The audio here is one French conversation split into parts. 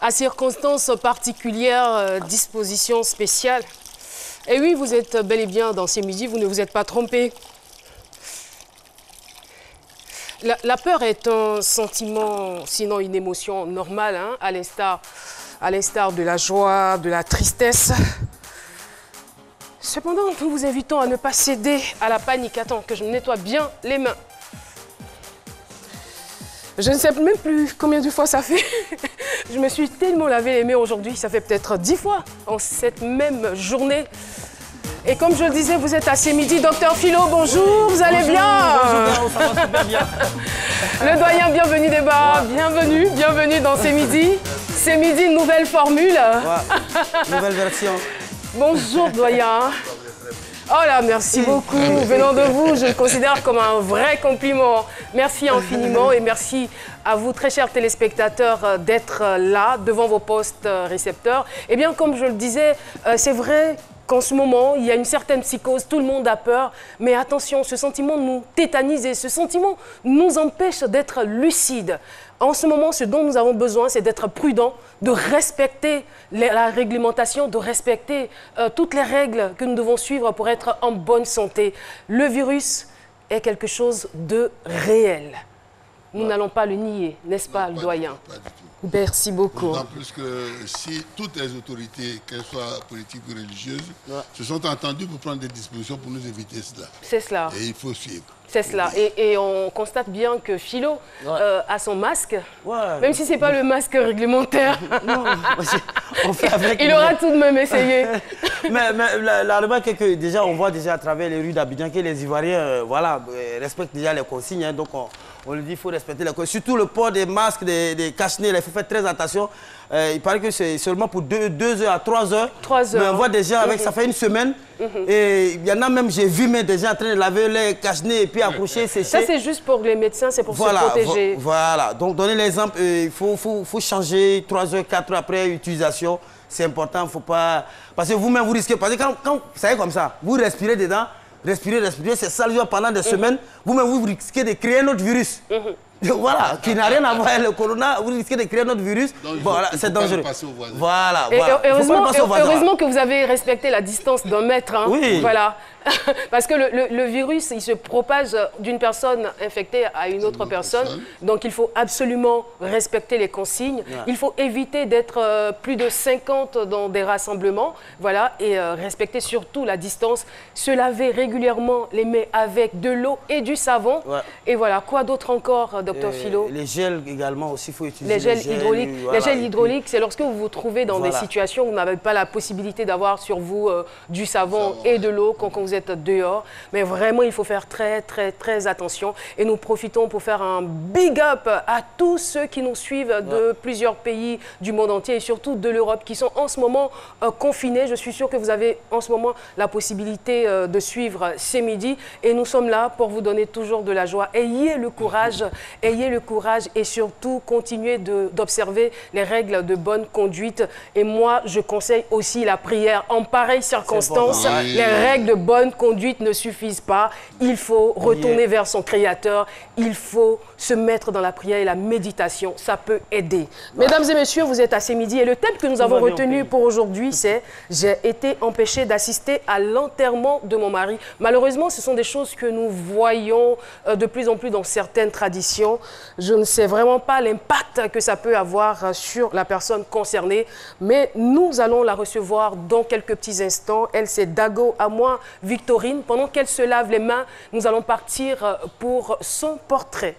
À circonstances particulières, dispositions spéciales. Et oui, vous êtes bel et bien dans ces midis, vous ne vous êtes pas trompé. La peur est un sentiment, sinon une émotion normale, hein, à l'instar de la joie, de la tristesse. Cependant, nous vous invitons à ne pas céder à la panique. Attends, que je me nettoie bien les mains. Je ne sais même plus combien de fois ça fait. Je me suis tellement lavé les mains aujourd'hui, ça fait peut-être 10 fois en cette même journée. Et comme je le disais, vous êtes à ces midis. Docteur Philo, bonjour, vous allez bien? Bonjour, ça va super bien. Le doyen, bienvenue débat, bienvenue dans ces midis. Ces midis, nouvelle formule. Ouais. Nouvelle version. Bonjour doyen. Oh là, merci beaucoup. Venant de vous, je le considère comme un vrai compliment. Merci infiniment et merci à vous, très chers téléspectateurs, d'être là, devant vos postes récepteurs. Eh bien, comme je le disais, c'est vrai qu'en ce moment, il y a une certaine psychose, tout le monde a peur. Mais attention, ce sentiment nous tétanise et ce sentiment nous empêche d'être lucides. En ce moment, ce dont nous avons besoin, c'est d'être prudents, de respecter la réglementation, de respecter toutes les règles que nous devons suivre pour être en bonne santé. Le virus est quelque chose de réel. Nous n'allons pas le nier, n'est-ce pas, le doyen? Pas du tout. Merci beaucoup. D'autant plus que si toutes les autorités, qu'elles soient politiques ou religieuses, se sont entendues pour prendre des dispositions pour nous éviter cela. C'est cela. Et il faut suivre. C'est cela. Et on constate bien que Philo a son masque, même si ce n'est pas le masque réglementaire. Non, on fait avec. Il aura tout de même essayé. mais la remarque est que déjà, on voit déjà à travers les rues d'Abidjan que les Ivoiriens respectent déjà les consignes. Hein, donc on lui dit qu'il faut respecter les consignes. Surtout le port des masques, des cache-nez, il faut faire très attention. Il paraît que c'est seulement pour 2 heures à 3 heures. 3 heures. Mais on voit des gens avec, ça fait une semaine. Et il y en a même, j'ai vu des gens en train de laver les cache-nez et puis accrocher, sécher. Ça, c'est juste pour les médecins, c'est pour se protéger. Voilà, donc donner l'exemple, il faut changer 3 heures, 4 heures après utilisation. C'est important, il ne faut pas... Parce que vous-même, vous risquez... Parce que quand vous savez comme ça, vous respirez dedans, respirez, c'est ça pendant des semaines, vous-même, vous risquez de créer un autre virus. Voilà, qui n'a rien à voir avec le corona, vous risquez de créer notre virus. Voilà, c'est dangereux. Voilà, voilà. Heureusement que vous avez respecté la distance d'1 mètre. Hein. Oui. Voilà. Parce que le virus, il se propage d'une personne infectée à une autre personne. Donc, il faut absolument respecter les consignes. Ouais. Il faut éviter d'être plus de 50 dans des rassemblements. Voilà. Et respecter surtout la distance. Se laver régulièrement les mains avec de l'eau et du savon. Ouais. Et voilà. Quoi d'autre encore, docteur Philo? Les gels également aussi, il faut utiliser les gels hydrauliques. Voilà. Les gels hydrauliques, c'est lorsque vous vous trouvez dans des situations où vous n'avez pas la possibilité d'avoir sur vous du savon et de l'eau quand vous êtes dehors. Mais vraiment, il faut faire très attention. Et nous profitons pour faire un big up à tous ceux qui nous suivent de plusieurs pays du monde entier et surtout de l'Europe qui sont en ce moment confinés. Je suis sûre que vous avez en ce moment la possibilité de suivre ces midis. Et nous sommes là pour vous donner toujours de la joie. Ayez le courage et surtout continuez d'observer les règles de bonne conduite. Et moi, je conseille aussi la prière en pareille circonstance. Les règles de bonne conduite ne suffisent pas. Il faut retourner vers son Créateur. Il faut se mettre dans la prière et la méditation. Ça peut aider. Mesdames et messieurs, vous êtes à ces midis. Et le thème que nous avons retenu pour aujourd'hui, c'est « J'ai été empêché d'assister à l'enterrement de mon mari ». Malheureusement, ce sont des choses que nous voyons de plus en plus dans certaines traditions. Je ne sais vraiment pas l'impact que ça peut avoir sur la personne concernée. Mais nous allons la recevoir dans quelques petits instants. Elle, c'est Dago Amoin Victorine. Pendant qu'elle se lave les mains, nous allons partir pour son portrait.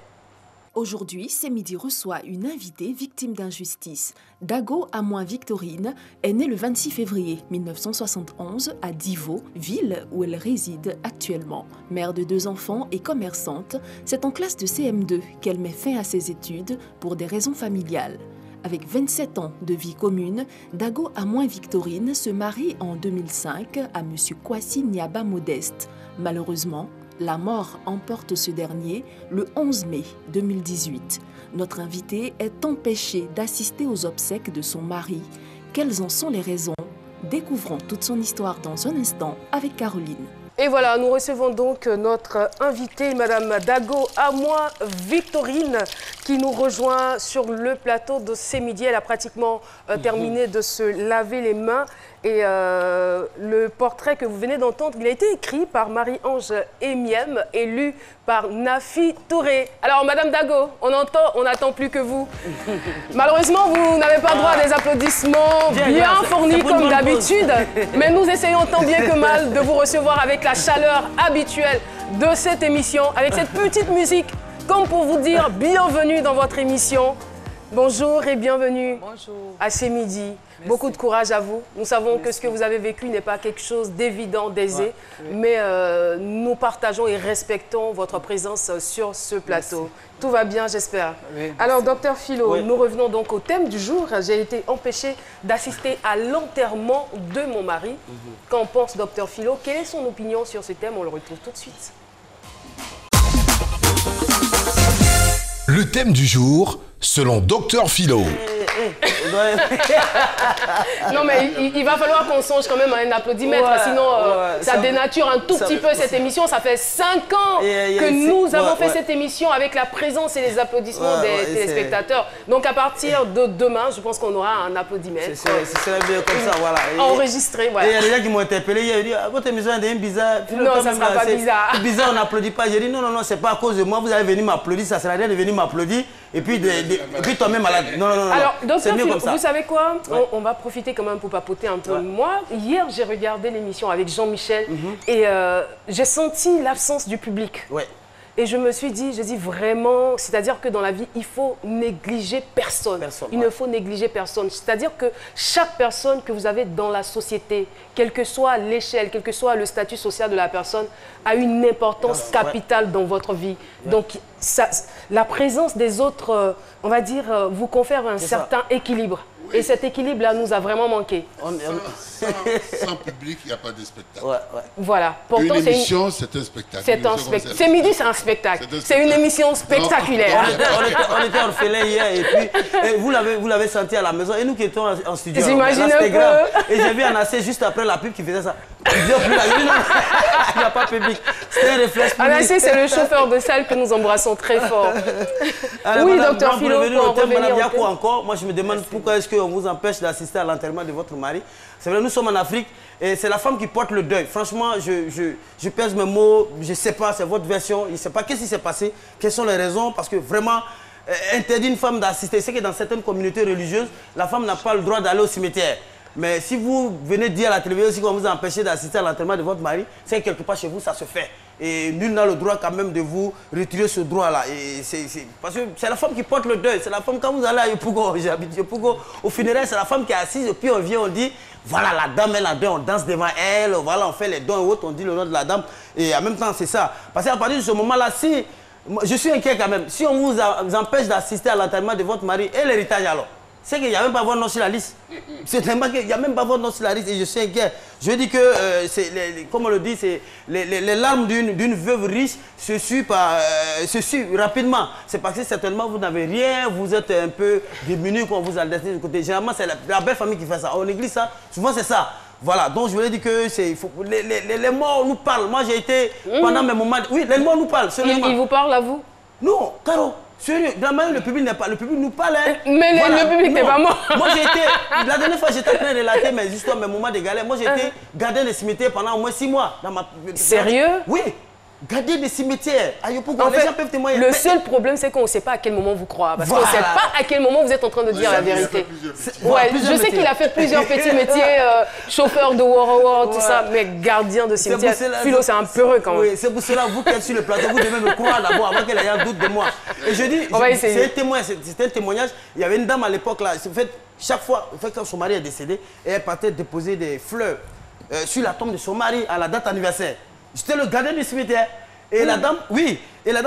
Aujourd'hui, C'est Midi reçoit une invitée victime d'injustice. Dago Amoin Victorine est née le 26 février 1971 à Divo, ville où elle réside actuellement. Mère de 2 enfants et commerçante, c'est en classe de CM2 qu'elle met fin à ses études pour des raisons familiales. Avec 27 ans de vie commune, Dago Amoin Victorine se marie en 2005 à M. Kwasi Niaba Modeste. Malheureusement, la mort emporte ce dernier le 11 mai 2018. Notre invitée est empêchée d'assister aux obsèques de son mari. Quelles en sont les raisons? Découvrons toute son histoire dans un instant avec Caroline. Et voilà, nous recevons donc notre invitée, Madame Dago Amoy Victorine, qui nous rejoint sur le plateau de ce midi. Elle a pratiquement terminé de se laver les mains. Et le portrait que vous venez d'entendre, il a été écrit par Marie-Ange Emiem et lu par Nafi Touré. Alors, Madame Dago, on n'attend plus que vous. Malheureusement, vous n'avez pas droit à des applaudissements bien fournis comme d'habitude. Mais nous essayons tant bien que mal de vous recevoir avec la chaleur habituelle de cette émission, avec cette petite musique, comme pour vous dire bienvenue dans votre émission. Bonjour et bienvenue. Bonjour. À ce midi. Merci. Beaucoup de courage à vous. Nous savons que ce que vous avez vécu n'est pas quelque chose d'évident, d'aisé, mais nous partageons et respectons votre présence sur ce plateau. Merci. Tout va bien, j'espère. Oui, alors, docteur Philo, nous revenons donc au thème du jour. J'ai été empêchée d'assister à l'enterrement de mon mari. Qu'en pense docteur Philo? Quelle est son opinion sur ce thème? On le retrouve tout de suite. Le thème du jour, selon docteur Philo. Non, mais il va falloir qu'on songe quand même à un applaudimètre, sinon ça dénature un tout petit peu cette émission. Ça fait 5 ans que nous avons fait cette émission avec la présence et les applaudissements des téléspectateurs. Donc à partir de demain, je pense qu'on aura un applaudimètre. Ce serait bien comme ça, voilà. Enregistré, voilà. Et il y a des gens qui m'ont interpellé, ils ont dit, votre émission est bizarre. Non, ça ne sera pas bizarre. Bizarre, on n'applaudit pas. J'ai dit, non, c'est pas à cause de moi, vous allez venir m'applaudir, ça sert à rien de venir m'applaudir. Et puis toi-même malade. Non. Alors, docteur Philo, vous savez quoi? On va profiter quand même pour papoter un peu. Moi, hier, j'ai regardé l'émission avec Jean-Michel et j'ai senti l'absence du public. Et je me suis dit, vraiment, c'est-à-dire que dans la vie, il faut négliger personne. Il ne faut négliger personne. C'est-à-dire que chaque personne que vous avez dans la société, quelle que soit l'échelle, quel que soit le statut social de la personne, a une importance capitale dans votre vie. Donc, la présence des autres, on va dire, vous confère un certain équilibre. Et cet équilibre-là nous a vraiment manqué. Sans public, il n'y a pas de spectacle. Voilà. Pourtant, une émission, c'est un spectacle. C'est un spectacle. C'est midi, c'est un spectacle. C'est une émission spectaculaire. On était orphelins hier et puis vous l'avez senti à la maison. Et nous qui étions en studio. J'imagine un peu. Et j'ai vu Anassé juste après la pub qui faisait ça. Il n'y a pas de public. C'était un réflexe public. Anassé, c'est le chauffeur de salle que nous embrassons très fort. Oui, docteur Philo, pour revenir au encore, moi je me demande pourquoi est-ce qu'on vous empêche d'assister à l'enterrement de votre mari. C'est vrai, nous sommes en Afrique et c'est la femme qui porte le deuil. Franchement, je pèse mes mots, je ne sais pas, c'est votre version, je ne sais pas qu'est-ce qui s'est passé, quelles sont les raisons, parce que vraiment, interdire une femme d'assister, c'est que dans certaines communautés religieuses, la femme n'a pas le droit d'aller au cimetière. Mais si vous venez dire à la télévision qu'on vous a empêché d'assister à l'enterrement de votre mari, c'est que quelque part chez vous, ça se fait. Et nul n'a le droit quand même de vous retirer ce droit-là. Parce que c'est la femme qui porte le deuil. C'est la femme, quand vous allez à Yopougo, j'habite Yopougo, au funéraire, c'est la femme qui est assise et puis on vient, on dit, voilà la dame, elle a deuil, on danse devant elle, voilà, on fait les dons et autres, on dit le nom de la dame. Et en même temps, c'est ça. Parce qu'à partir de ce moment-là, si, je suis inquiet quand même, si on vous empêche d'assister à l'enterrement de votre mari, et l'héritage alors? C'est qu'il n'y a même pas votre nom sur la liste. C'est tellement qu'il n'y a même pas votre nom sur la liste et je suis inquiet. Je dis que, comme on le dit, les larmes d'une veuve riche se suent rapidement. C'est parce que certainement vous n'avez rien, vous êtes un peu diminué quand vous allez de côté. Généralement, c'est la belle famille qui fait ça. On néglige ça. Souvent, c'est ça. Voilà, donc je voulais dire que les morts nous parlent. Moi, j'ai été pendant mes moments... Oui, les morts nous parlent. Ils vous parlent à vous? Non, Caro. Sérieux, dans la manière, le public n'est pas, le public nous parle. Hein. Mais voilà, le public n'est pas mort. Moi j'ai été, la dernière fois j'étais en train de relater mes histoires, mes moments de galère. Moi j'ai été gardien de cimetière pendant au moins 6 mois. Sérieux? Oui. Gardien des cimetières. En fait, les gens peuvent témoigner. Le seul problème, c'est qu'on ne sait pas à quel moment vous croire. Parce qu'on ne sait pas à quel moment vous êtes en train de dire la vérité. Je sais qu'il a fait plusieurs petits métiers, chauffeur de War, tout ça, mais gardien de cimetière. Philo, c'est un peureux quand même. Oui, c'est pour cela, vous qui êtes sur le plateau, vous devez me croire d'abord avant qu'elle ait un doute de moi. Et je dis, c'était un témoignage. Il y avait une dame à l'époque là, en fait, chaque fois, quand son mari est décédé, elle partait déposer des fleurs sur la tombe de son mari à la date anniversaire. J'étais le gardien du cimetière. Et la dame,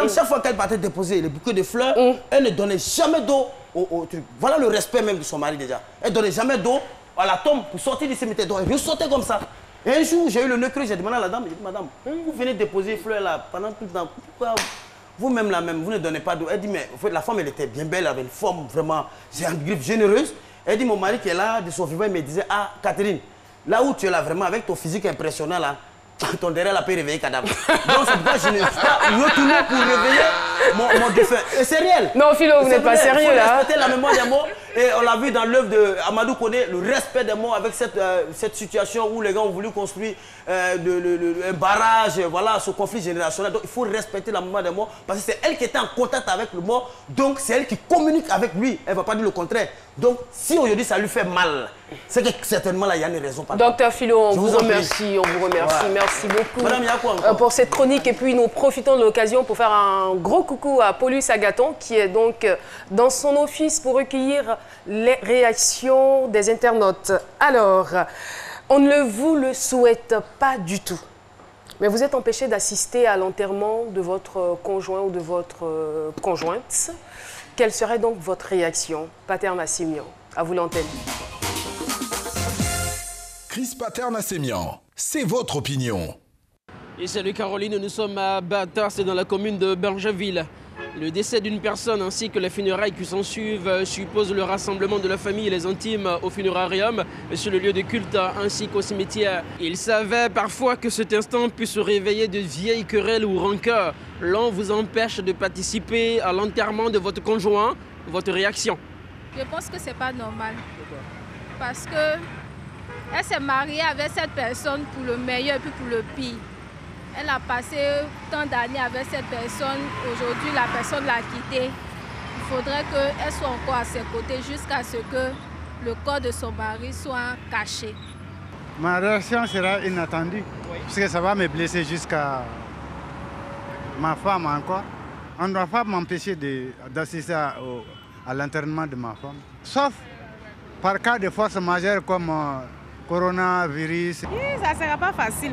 chaque fois qu'elle partait déposer les bouquets de fleurs, elle ne donnait jamais d'eau au truc. Voilà le respect même de son mari déjà. Elle ne donnait jamais d'eau à la tombe pour sortir du cimetière. Donc elle ressortait comme ça. Et un jour, j'ai eu le nœud creux, j'ai demandé à la dame, j'ai dit, madame, vous venez déposer les fleurs là pendant tout le temps. Pourquoi vous-même là même, vous ne donnez pas d'eau? Elle dit, mais en fait, la femme, elle était bien belle, elle avait une forme vraiment, j'ai une griffe généreuse. Elle dit, mon mari qui est là, de son vivant, il me disait, ah, Catherine, là où tu es là vraiment, avec ton physique impressionnant là, ton derrière la peut réveiller cadavre. Donc c'est pourquoi je n'ai pas retourné pour réveiller mon défunt. Et c'est réel. Non, Philo, vous n'êtes pas sérieux là. Il faut respecter la mémoire des morts. Et on l'a vu dans l'œuvre de Amadou Koné, le respect des morts avec cette situation où les gens ont voulu construire un barrage, voilà, ce conflit générationnel. Donc il faut respecter la mémoire des morts parce que c'est elle qui était en contact avec le mort. Donc c'est elle qui communique avec lui. Elle ne va pas dire le contraire. Donc si aujourd'hui ça lui fait mal, c'est que certainement là il y a une raison. Docteur Philo, on vous remercie. On vous remercie. Ouais. Merci beaucoup. Madame, il y a quoi encore pour cette chronique. Et puis nous profitons de l'occasion pour faire un gros coucou à Paulus Agathon qui est donc dans son office pour recueillir les réactions des internautes. Alors, on ne vous le souhaite pas du tout, mais vous êtes empêché d'assister à l'enterrement de votre conjoint ou de votre conjointe. Quelle serait donc votre réaction? Paterna-Sémian, à vous l'antenne. Chris Paterna-Sémian, c'est votre opinion. Et salut Caroline, nous sommes à Bata, c'est dans la commune de Bergeville. Le décès d'une personne ainsi que les funérailles qui s'en suivent suppose le rassemblement de la famille et les intimes au funérarium sur le lieu de culte ainsi qu'au cimetière. Il savait parfois que cet instant puisse se réveiller de vieilles querelles ou rancœurs. L'un vous empêche de participer à l'enterrement de votre conjoint. Votre réaction? Je pense que c'est pas normal. Parce que elle s'est mariée avec cette personne pour le meilleur et puis pour le pire. Elle a passé tant d'années avec cette personne. Aujourd'hui, la personne l'a quittée. Il faudrait qu'elle soit encore à ses côtés jusqu'à ce que le corps de son mari soit caché. Ma réaction sera inattendue, parce que ça va me blesser jusqu'à ma femme encore. On ne doit pas m'empêcher d'assister à l'enterrement de ma femme. Sauf par cas de force majeure comme coronavirus. Oui, ça ne sera pas facile.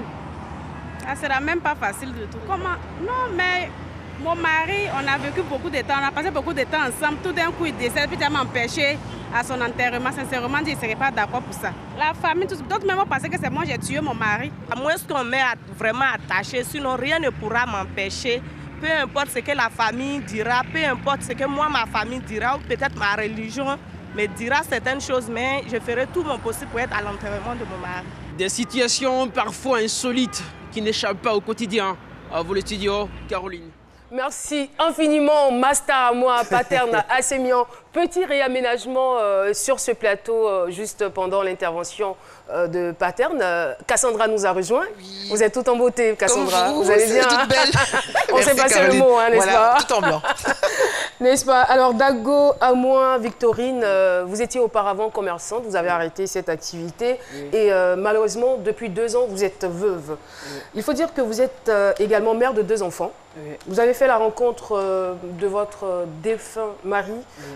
Ça ne sera même pas facile du tout. Comment? Non, mais mon mari, on a vécu beaucoup de temps, on a passé beaucoup de temps ensemble. Tout d'un coup, il décède, puis il m'a empêché à son enterrement. Sincèrement, je ne serais pas d'accord pour ça. La famille, d'autres même pensaient que c'est moi qui ai tué mon mari. À moins qu'on m'ait vraiment attaché, sinon rien ne pourra m'empêcher. Peu importe ce que la famille dira, peu importe ce que moi, ma famille dira, ou peut-être ma religion me dira certaines choses, mais je ferai tout mon possible pour être à l'enterrement de mon mari. Des situations parfois insolites qui n'échappent pas au quotidien. À vous le studio, Caroline. Merci infiniment, Master à moi, Paterna-Sémian. Petit réaménagement sur ce plateau juste pendant l'intervention de Paterne. Cassandra nous a rejoint. Oui. Vous êtes toute en beauté, Cassandra. Vous allez bien, toute belle. On s'est passé le mot, n'est-ce pas? Tout en blanc. N'est-ce pas? Alors, Dago, Amoin, Victorine, vous étiez auparavant commerçante, vous avez arrêté cette activité. Oui. Et malheureusement, depuis 2 ans, vous êtes veuve. Oui. Il faut dire que vous êtes également mère de 2 enfants. Oui. Vous avez fait la rencontre de votre défunt mari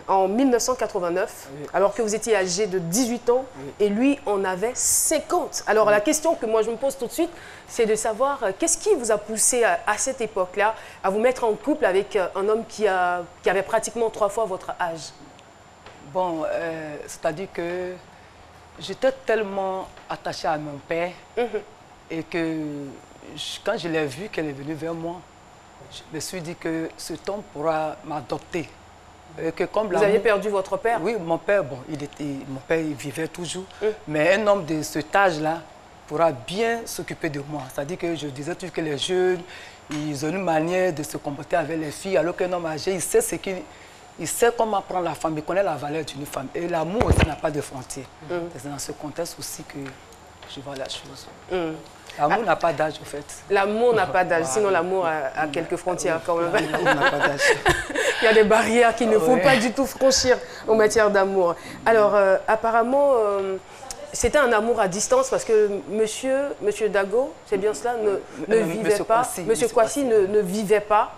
en 1989, alors que vous étiez âgé de 18 ans et lui en avait 50. Alors la question que moi je me pose tout de suite, c'est de savoir qu'est-ce qui vous a poussé à cette époque-là à vous mettre en couple avec un homme qui avait pratiquement 3 fois votre âge? Bon, c'est-à-dire que j'étais tellement attachée à mon père et que quand je l'ai vu qu'elle est venue vers moi, je me suis dit que cet homme pourra m'adopter. Vous aviez perdu votre père? Oui, mon père, bon, mon père il vivait toujours. Mais un homme de cet âge-là pourra bien s'occuper de moi. C'est-à-dire que je disais toujours que les jeunes, ils ont une manière de se comporter avec les filles, alors qu'un homme âgé, il sait comment prendre la femme, il connaît la valeur d'une femme. Et l'amour aussi n'a pas de frontières. C'est dans ce contexte aussi que je vois la chose. L'amour n'a pas d'âge, au fait. L'amour n'a pas d'âge, sinon l'amour a quelques frontières quand même. L'amour n'a pas d'âge. Il y a des barrières qu'il ne faut pas du tout franchir en matière d'amour. Alors, apparemment, c'était un amour à distance parce que monsieur Dago, c'est bien cela, ne vivait pas. Monsieur Kwasi ne vivait pas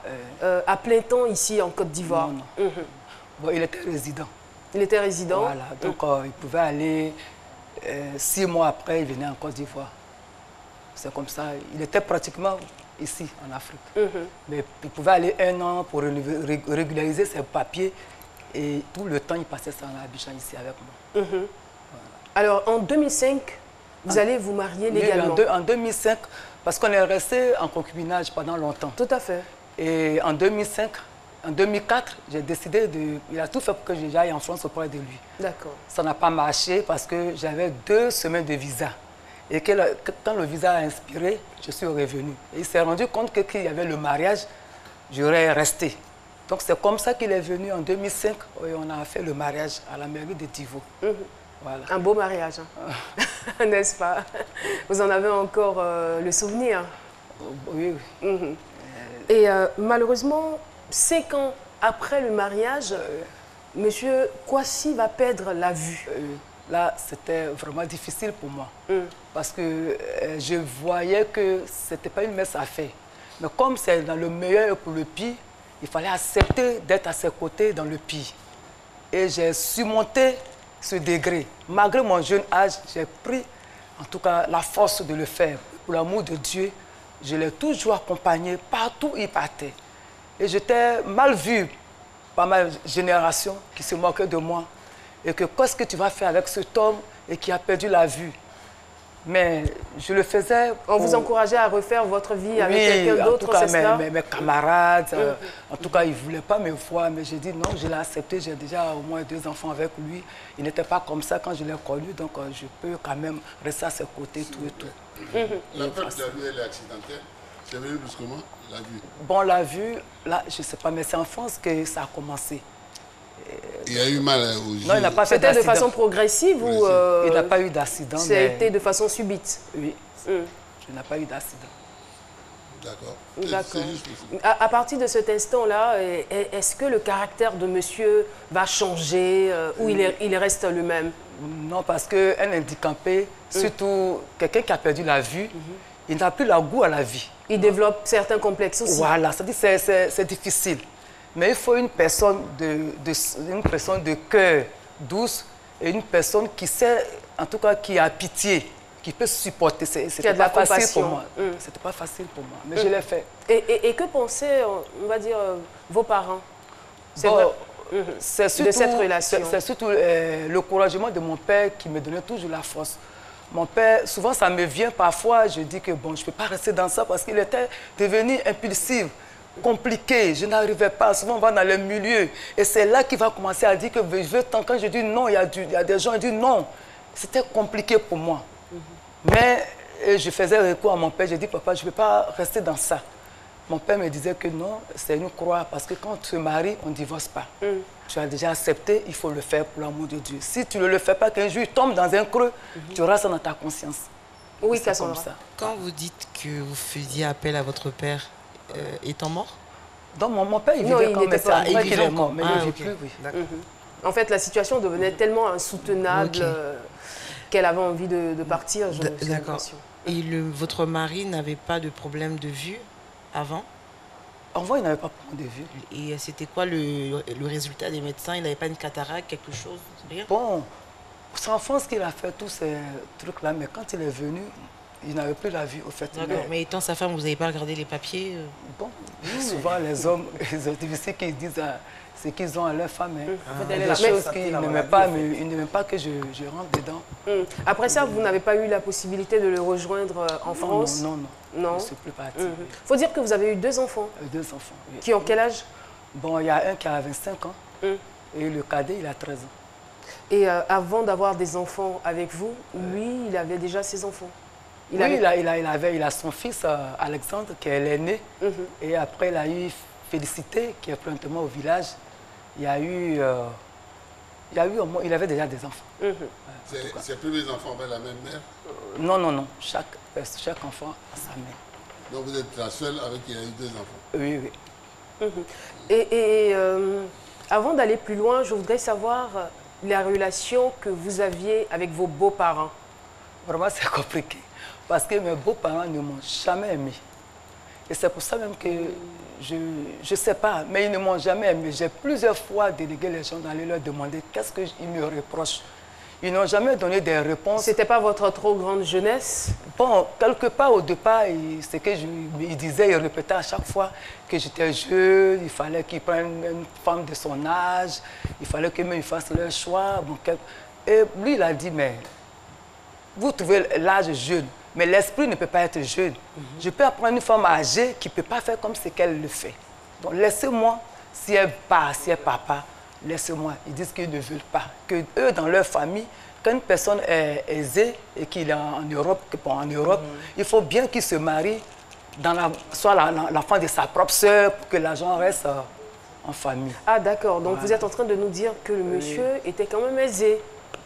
à plein temps ici en Côte d'Ivoire. Bon, il était résident. Il était résident. Voilà, donc il pouvait aller 6 mois après, il venait en Côte d'Ivoire. C'est comme ça, il était pratiquement ici, en Afrique. Mais il pouvait aller 1 an pour régulariser ses papiers et tout le temps, il passait ça en Abidjan ici avec moi. Voilà. Alors, en 2005, vous allez vous marier légalement? En 2005, parce qu'on est resté en concubinage pendant longtemps. Tout à fait. Et en 2004, j'ai décidé il a tout fait pour que j'aille en France auprès de lui. D'accord. Ça n'a pas marché parce que j'avais 2 semaines de visa. Et que quand le visa a inspiré, je suis revenu. Et il s'est rendu compte qu'il y avait le mariage, j'aurais resté. Donc c'est comme ça qu'il est venu en 2005 et on a fait le mariage à la mairie de Divo. Voilà. Un beau mariage, hein. N'est-ce pas? Vous en avez encore le souvenir? Oui, oui. Et malheureusement, 5 ans après le mariage, Monsieur Kwasi va perdre la vue. Là, c'était vraiment difficile pour moi. Parce que je voyais que ce n'était pas une messe à faire. Mais comme c'est dans le meilleur et pour le pire, il fallait accepter d'être à ses côtés dans le pire. Et j'ai surmonté ce degré. Malgré mon jeune âge, j'ai pris en tout cas la force de le faire. Pour l'amour de Dieu, je l'ai toujours accompagné partout où il partait. Et j'étais mal vu par ma génération qui se moquait de moi. Et que qu'est-ce que tu vas faire avec cet homme et qui a perdu la vue? Mais je le faisais... On vous encourageait à refaire votre vie avec quelqu'un d'autre, c'est ça? Mes camarades, en tout cas, ils ne voulaient pas me voir, mais j'ai dit non, je l'ai accepté, j'ai déjà au moins 2 enfants avec lui. Il n'était pas comme ça quand je l'ai connu, donc je peux quand même rester à ses côtés, tout et tout. La perte de la vue, elle est accidentelle. C'est venu plus comment, la vue? Bon, la vue, là, je ne sais pas, mais c'est en France que ça a commencé. Il y a eu mal aux yeux. Non, il n'a pas fait d'accident. C'était de façon progressive ou... Il n'a pas eu d'accident. C'était de façon subite? Oui, je n'ai pas eu d'accident. D'accord. D'accord. À partir de cet instant-là, est-ce que le caractère de monsieur va changer ou il reste le même? Non, parce qu'un handicapé, surtout quelqu'un qui a perdu la vue, il n'a plus le goût à la vie. Il développe certains complexes aussi. Voilà, c'est difficile. Mais il faut une personne de cœur douce et une personne qui sait, en tout cas, qui a pitié, qui peut supporter. C'était pas facile pour moi. C'était pas facile pour moi, mais je l'ai fait. Et que pensaient, on va dire, vos parents de cette relation? C'est surtout l'encouragement de mon père qui me donnait toujours la force. Mon père, souvent ça me vient parfois, je dis que bon, je ne peux pas rester dans ça parce qu'il était devenu impulsif. Compliqué, je n'arrivais pas, souvent on va dans le milieu et c'est là qu'il va commencer à dire que je veux tant. Quand je dis non, il y a des gens qui disent non. C'était compliqué pour moi. Mais je faisais recours à mon père, je dis papa, je ne peux pas rester dans ça. Mon père me disait que non, c'est une croix parce que quand tu te maries, on ne divorce pas. Tu as déjà accepté, il faut le faire pour l'amour de Dieu. Si tu ne le fais pas, qu'un jour il tombe dans un creux, tu auras ça dans ta conscience. Oui, c'est comme ça. Quand vous dites que vous faisiez appel à votre père, étant mort? Donc mon père, il vivait quand même ça. Il vivait encore, mais il ne vit plus, oui. En fait, la situation devenait tellement insoutenable qu'elle avait envie de partir. D'accord. Et votre mari n'avait pas de problème de vue avant? Avant, il n'avait pas de problème de vue. Et c'était quoi le résultat des médecins? Il n'avait pas une cataracte, quelque chose? Rien? Bon, c'est en France qu'il a fait tous ces trucs-là, mais quand il est venu, il n'avait plus la vue, au fait. Mais étant sa femme, vous n'avez pas regardé les papiers? Bon, souvent les hommes, ils ont difficile qu'ils disent ce qu'ils ont à leur femme. Des choses qu'ils n'aimaient pas, mais ils n'aimaient pas que je rentre dedans. Après ça, vous n'avez pas eu la possibilité de le rejoindre en France? Non. Je ne suis plus parti. Il faut dire que vous avez eu 2 enfants. 2 enfants, oui. Qui ont quel âge? Bon, il y a un qui a 25 ans et le cadet, il a 13 ans. Et avant d'avoir des enfants avec vous, lui, il avait déjà ses enfants? Il a son fils, Alexandre, qui est l'aîné. Et après, il a eu Félicité, qui est promptement au village. Il avait déjà des enfants. Ses premiers enfants avaient la même mère? Non. Chaque enfant a sa mère. Donc vous êtes la seule avec qui il a eu 2 enfants? Oui. Et avant d'aller plus loin, je voudrais savoir la relation que vous aviez avec vos beaux-parents. Vraiment, c'est compliqué. Parce que mes beaux-parents ne m'ont jamais aimé. Et c'est pour ça même que je ne sais pas, mais ils ne m'ont jamais aimé. J'ai plusieurs fois délégué les gens d'aller leur demander qu'est-ce qu'ils me reprochent. Ils n'ont jamais donné des réponses. C'était pas votre trop grande jeunesse? Bon, quelque part au départ, ce que ils disaient, ils répétaient à chaque fois que j'étais jeune, il fallait qu'ils prennent une femme de son âge, il fallait qu'ils fassent leur choix. Bon, et lui, il a dit, mais vous trouvez l'âge jeune, mais l'esprit ne peut pas être jeune. Je peux apprendre une femme âgée qui ne peut pas faire comme ce qu'elle le fait. Donc laissez-moi, si elle part, si elle part pas, laissez-moi. Ils disent qu'ils ne veulent pas. Que eux, dans leur famille, quand une personne est aisée et qu'il est en Europe, il faut bien qu'il se marie dans soit l'enfant de sa propre sœur pour que l'argent reste en famille. Ah d'accord, donc vous êtes en train de nous dire que le monsieur était quand même aisé.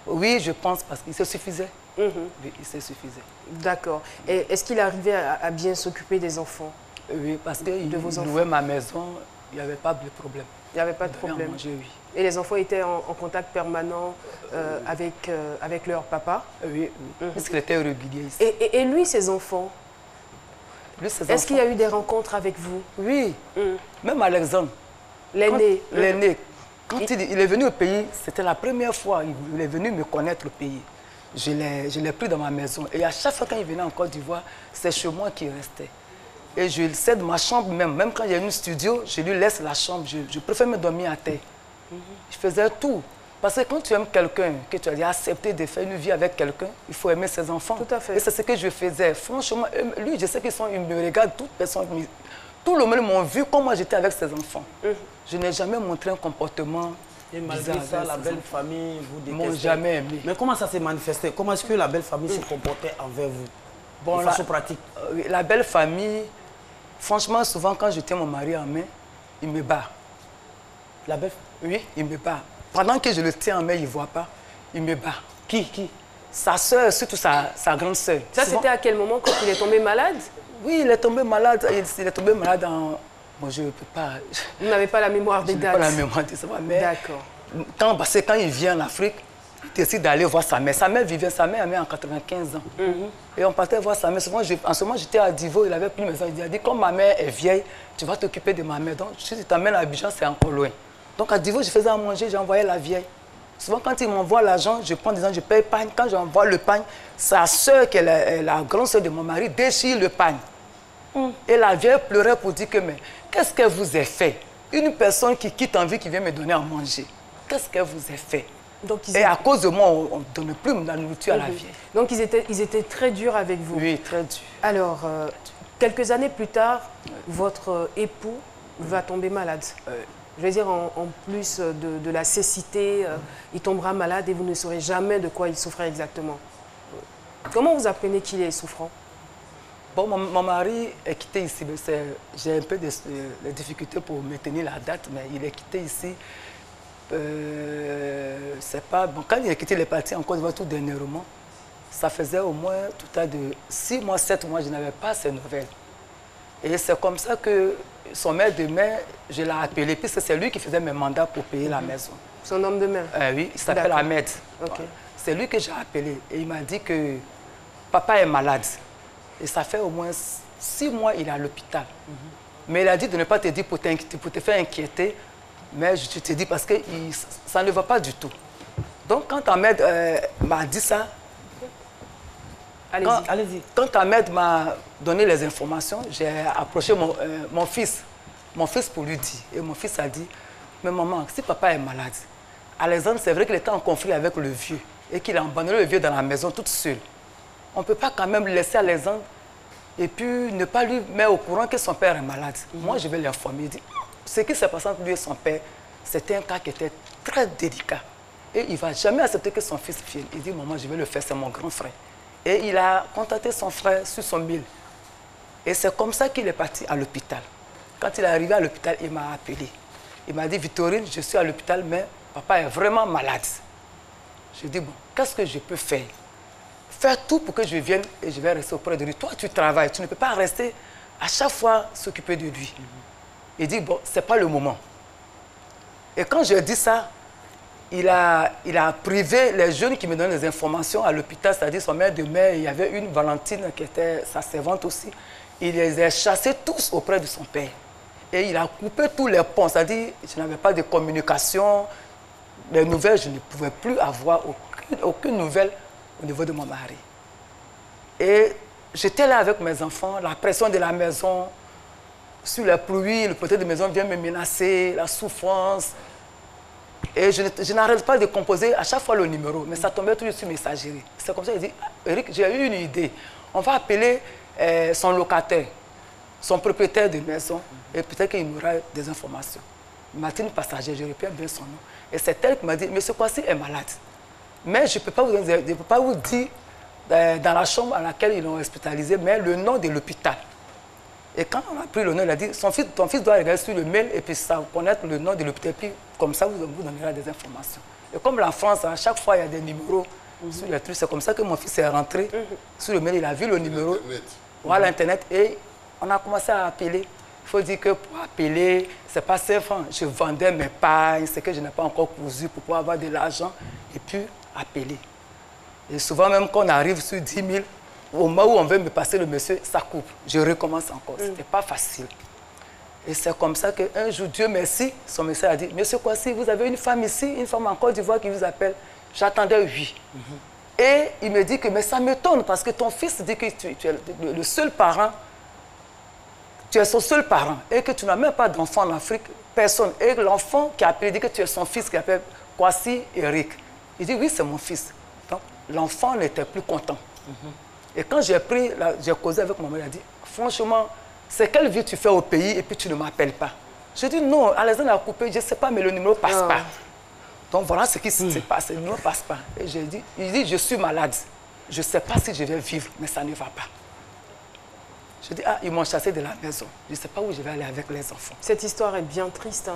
Oui, je pense, parce qu'il se suffisait. Oui, il se suffisait. D'accord. Et est-ce qu'il arrivait à bien s'occuper des enfants? Oui, parce qu'il louait ma maison, il n'y avait pas de problème. Il n'y avait pas de problème. Manger, oui. Et les enfants étaient en contact permanent avec leur papa? Oui, parce qu'il était régulier ici. Et lui, ses enfants? Est-ce qu'il y a eu des rencontres avec vous? Oui, même Alexandre. L'aîné? L'aîné. Quand il est venu au pays, c'était la première fois il est venu me connaître au pays. Je l'ai pris dans ma maison. Et à chaque fois qu'il venait en Côte d'Ivoire, c'est chez moi qu'il restait. Et je le cède ma chambre même quand il y a une studio, je lui laisse la chambre. Je préfère me dormir à terre. Je faisais tout. Parce que quand tu aimes quelqu'un, que tu as accepté de faire une vie avec quelqu'un, il faut aimer ses enfants. Tout à fait. Et c'est ce que je faisais. Franchement, lui, je sais qu'ils me regardent, toute personne. Tout le monde m'ont vu comment j'étais avec ses enfants. Je n'ai jamais montré un comportement. Et malgré ça, la belle famille vous détestait. M'ont jamais aimé. Mais comment ça s'est manifesté? Comment est-ce que la belle famille se comportait envers vous? Bon, de façon pratique. La belle famille, franchement, souvent quand je tiens mon mari en main, il me bat. La belle? Oui, il me bat. Pendant que je le tiens en main, il ne voit pas. Il me bat. Qui? Sa soeur, surtout sa grande soeur. Ça, c'était à quel moment, quand il est tombé malade? Oui, il est tombé malade. Il est tombé malade en... Bon, je ne peux pas... Vous n'avez pas la mémoire des dates? Je n'ai pas la mémoire de ça, mais... D'accord. Parce que quand il vient en Afrique, il décide d'aller voir sa mère. Sa mère avait en 95 ans. Et on partait voir sa mère. Souvent, en ce moment, j'étais à Divo, il avait pris mes maison. Il a dit, comme ma mère est vieille, tu vas t'occuper de ma mère. Donc, si tu t'amènes à Abidjan, c'est encore loin. Donc, à Divo, je faisais à manger, j'envoyais la vieille. Souvent, quand il m'envoie l'argent, je prends des gens, je paye pagne. Quand j'envoie le pagne, sa soeur, qui est la grande soeur de mon mari, déchire le pagne. Et la vieille pleurait pour dire que, mais qu'est-ce que vous avez fait? Une personne qui quitte en vie, qui vient me donner à manger. Qu'est-ce que vous avez fait? Donc, et à cause de moi, on ne donne plus la nourriture à la vieille. Donc, ils étaient très durs avec vous? Oui, très durs. Alors, quelques années plus tard, votre époux va tomber malade. Je veux dire, en plus de la cécité, il tombera malade et vous ne saurez jamais de quoi il souffrait exactement. Comment vous apprenez qu'il est souffrant? Bon, mon mari est quitté ici. J'ai un peu de difficultés pour maintenir la date, mais il est quitté ici. C'est pas... Bon, quand il est quitté, il est parti en Côte d'Ivoire tout dernièrement. Ça faisait au moins tout à de 6 mois, 7 mois, je n'avais pas ces nouvelles. Et c'est comme ça que son maire de main, je l'ai appelé, puisque c'est lui qui faisait mes mandats pour payer la maison. Son homme de main? Oui, il s'appelle Ahmed. Okay. C'est lui que j'ai appelé et il m'a dit que papa est malade. Et ça fait au moins 6 mois qu'il est à l'hôpital. Mais il a dit de ne pas te dire pour te faire inquiéter, mais je te dis parce que ça ne va pas du tout. Donc quand Ahmed m'a dit ça, quand Ahmed m'a donné les informations, j'ai approché mon fils pour lui dire. Et mon fils a dit, mais maman, si papa est malade, Alexandre, c'est vrai qu'il était en conflit avec le vieux et qu'il a abandonné le vieux dans la maison toute seule. On ne peut pas quand même laisser Alexandre et puis ne pas lui mettre au courant que son père est malade. Moi, je vais l'informer. Il dit, ce qui s'est passé entre lui et son père, c'était un cas qui était très délicat. Et il ne va jamais accepter que son fils vienne. Il dit, maman, je vais le faire, c'est mon grand frère. Et il a contacté son frère sur son mail. Et c'est comme ça qu'il est parti à l'hôpital. Quand il est arrivé à l'hôpital, il m'a appelé. Il m'a dit, Victorine, je suis à l'hôpital, mais papa est vraiment malade. Je dis, bon, qu'est-ce que je peux faire? Faire tout pour que je vienne et je vais rester auprès de lui. Toi, tu travailles, tu ne peux pas rester à chaque fois s'occuper de lui. Il dit, bon, ce n'est pas le moment. Et quand je dis ça, il a privé les jeunes qui me donnent les informations à l'hôpital, c'est-à-dire son mère de mère, il y avait une Valentine qui était sa servante aussi. Il les a chassés tous auprès de son père. Et il a coupé tous les ponts, c'est-à-dire je n'avais pas de communication, les nouvelles, je ne pouvais plus avoir aucune nouvelle au niveau de mon mari. Et j'étais là avec mes enfants, la pression de la maison, sur la pluie, le porteur de maison vient me menacer, la souffrance. Et je n'arrête pas de composer à chaque fois le numéro, mais ça tombait toujours sur messagerie. C'est comme ça, il dit, Eric, j'ai eu une idée. On va appeler son locataire, son propriétaire de maison, et peut-être qu'il m'aura des informations. Martine Passager, je répète bien son nom. Et c'est elle qui m'a dit, mais ce quoi-ci est malade. Mais je ne peux pas vous dire dans la chambre à laquelle ils l'ont hospitalisé, mais le nom de l'hôpital. Et quand on a pris le nom, il a dit, ton fils doit regarder sur le mail et puis connaître le nom de l'hôpital, puis comme ça, vous donnerez des informations. Et comme la France, à chaque fois, il y a des numéros sur les trucs, c'est comme ça que mon fils est rentré sur le mail, il a vu le numéro, voilà, Internet, et on a commencé à appeler. Il faut dire que pour appeler, ce n'est pas 5 francs. Je vendais mes pailles, c'est que je n'ai pas encore cousu pour pouvoir avoir de l'argent, et puis appeler. Et souvent, même quand on arrive sur 10 000, au moment où on veut me passer le monsieur, ça coupe. Je recommence encore. Ce n'était pas facile. Et c'est comme ça qu'un jour, Dieu merci, son monsieur a dit, monsieur Kwasi, vous avez une femme ici, une femme en Côte d'Ivoire qui vous appelle. J'attendais oui. Et il me dit que, mais ça m'étonne parce que ton fils dit que tu es le seul parent, tu es son seul parent et que tu n'as même pas d'enfant en Afrique, personne. Et l'enfant qui a appelé dit que tu es son fils qui appelle Kwasi Eric. Il dit, oui, c'est mon fils. Donc, l'enfant n'était plus content. Et quand j'ai causé avec maman, il a dit, franchement, c'est quelle vie tu fais au pays et puis tu ne m'appelles pas. Je dis, non, Alexandre a coupé, je ne sais pas, mais le numéro ne passe pas. Donc voilà ce qui s'est passé, le numéro ne passe pas. Et il dit, je suis malade. Je ne sais pas si je vais vivre, mais ça ne va pas. Je dis, ah, ils m'ont chassé de la maison. Je ne sais pas où je vais aller avec les enfants. Cette histoire est bien triste. Hein.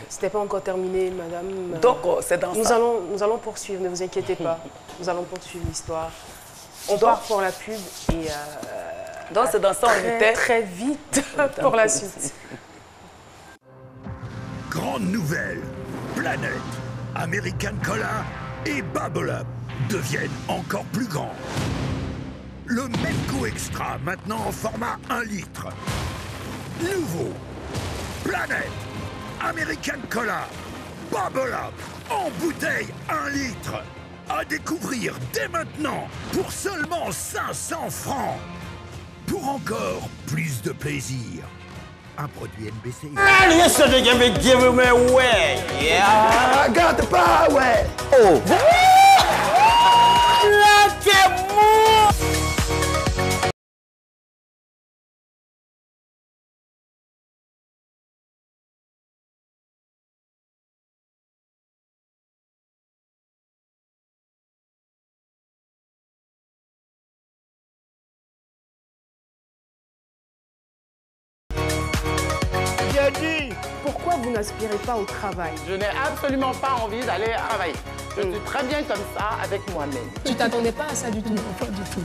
Ce n'est pas encore terminé, madame. Donc, c'est dans ça. Nous allons poursuivre, ne vous inquiétez pas. Nous allons poursuivre l'histoire. On part pour la pub et donc c'est dans ça on était très vite pour la suite. Grande nouvelle, Planète, American Cola et Bubble Up deviennent encore plus grands. Le Melco Extra maintenant en format 1 litre. Nouveau, Planète, American Cola, Bubble Up en bouteille 1 litre. À découvrir dès maintenant pour seulement 500 francs. Pour encore plus de plaisir. Un produit NBC. Yes, they can be giving me away. Yeah, I got the power. Oh. Look at more. Pourquoi vous n'aspirez pas au travail? Je n'ai absolument pas envie d'aller travailler. Je suis très bien comme ça avec moi-même. Tu t'attendais pas à ça du tout? Non, pas du tout.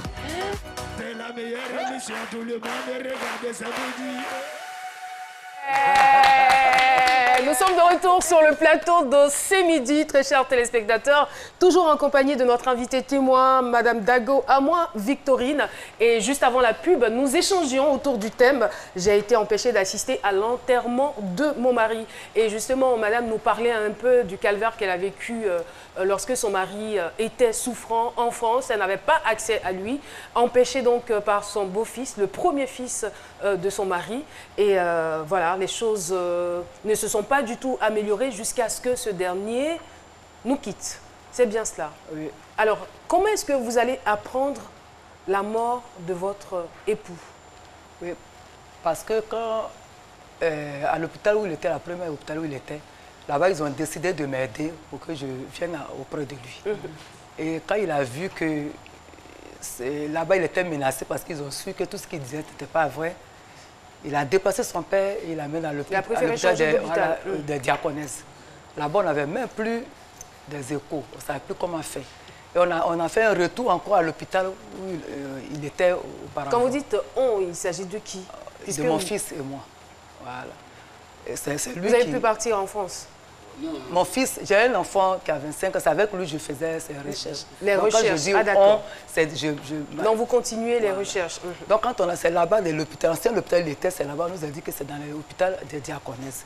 C'est la meilleure émission, tout le monde regarde samedi. Nous sommes de retour sur le plateau de C'est Midi, très chers téléspectateurs, toujours en compagnie de notre invitée témoin, Madame Dago Amouin Victorine. Et juste avant la pub, nous échangions autour du thème « J'ai été empêchée d'assister à l'enterrement de mon mari ». Et justement, Madame nous parlait un peu du calvaire qu'elle a vécu lorsque son mari était souffrant en France. Elle n'avait pas accès à lui, empêchée donc par son beau-fils, le premier fils de son mari. Et voilà, les choses ne se sont pas du tout améliorées jusqu'à ce que ce dernier nous quitte. C'est bien cela. Oui. Alors, comment est-ce que vous allez apprendre la mort de votre époux? Oui, parce que quand, à l'hôpital où il était, la première hôpital où il était, là-bas, ils ont décidé de m'aider pour que je vienne auprès de lui. Et quand il a vu que là-bas, il était menacé parce qu'ils ont su que tout ce qu'il disait n'était pas vrai, il a déplacé son père et il l'a mis dans l'hôpital des Diaconesses. Là-bas, on n'avait même plus des échos, on ne savait plus comment faire. Et on a fait un retour encore à l'hôpital où il était auparavant. Quand vous dites « on », il s'agit de qui? De mon fils et moi. Voilà. Et c'est lui vous avez pu partir en France? Mon fils, j'ai un enfant qui a 25 ans, c'est avec lui que je faisais ses recherches. Les donc, recherches, quand je dis d'accord. Donc vous continuez les recherches. Donc quand c'est là-bas de l'hôpital, l'ancien hôpital il était, c'est là-bas, on nous a dit que c'est dans l'hôpital des Diaconesses.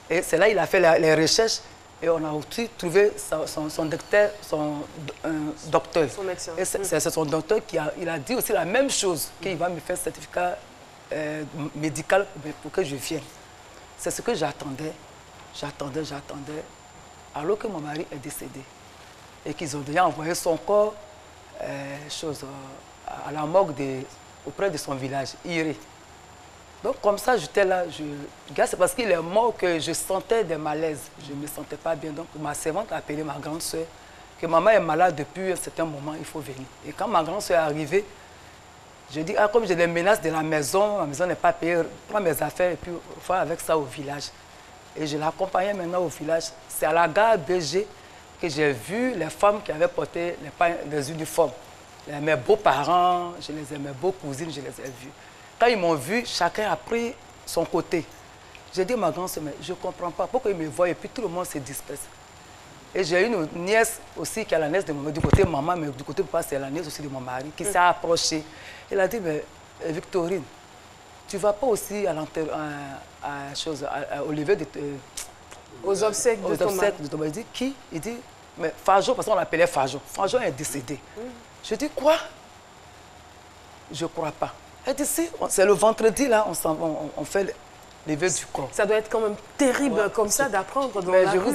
Et c'est là qu'il a fait les recherches et on a aussi trouvé son docteur, Son médecin. Et c'est son docteur qui a dit aussi la même chose, qu'il va me faire un certificat médical pour que je vienne. C'est ce que j'attendais. J'attendais, alors que mon mari est décédé. Et qu'ils ont déjà envoyé son corps à la morgue auprès de son village, Iré. Donc comme ça, j'étais là. C'est parce qu'il est mort que je sentais des malaises. Je ne me sentais pas bien. Donc ma servante a appelé ma grande soeur. que maman est malade depuis un certain moment, il faut venir. Et quand ma grande soeur est arrivée, je dis, ah, comme j'ai des menaces de la maison n'est pas payée, prends mes affaires et puis va avec ça au village. Et je l'accompagnais maintenant au village. C'est à la gare BG que j'ai vu les femmes qui avaient porté les uniformes. Mes beaux-parents, je les ai, mes beaux-cousines, je les ai vues. Quand ils m'ont vu, chacun a pris son côté. J'ai dit à ma grande soeur, mais je ne comprends pas, pourquoi ils me voient et puis tout le monde se disperse. Et j'ai une nièce aussi qui est la nièce de mon du côté maman, mais du côté papa, c'est la nièce aussi de mon mari, qui s'est approchée. Elle a dit, mais Victorine, tu ne vas pas aussi à au lever de... aux obsèques de ton mari. Il dit, qui? Il dit, mais Fajon, parce qu'on l'appelait Fajon. Fajon est décédé. Je dis, quoi? Je ne crois pas. Elle dit, si, c'est le vendredi, là, on fait lever du corps. Ça doit être quand même terrible comme ça d'apprendre dans mais la je rue.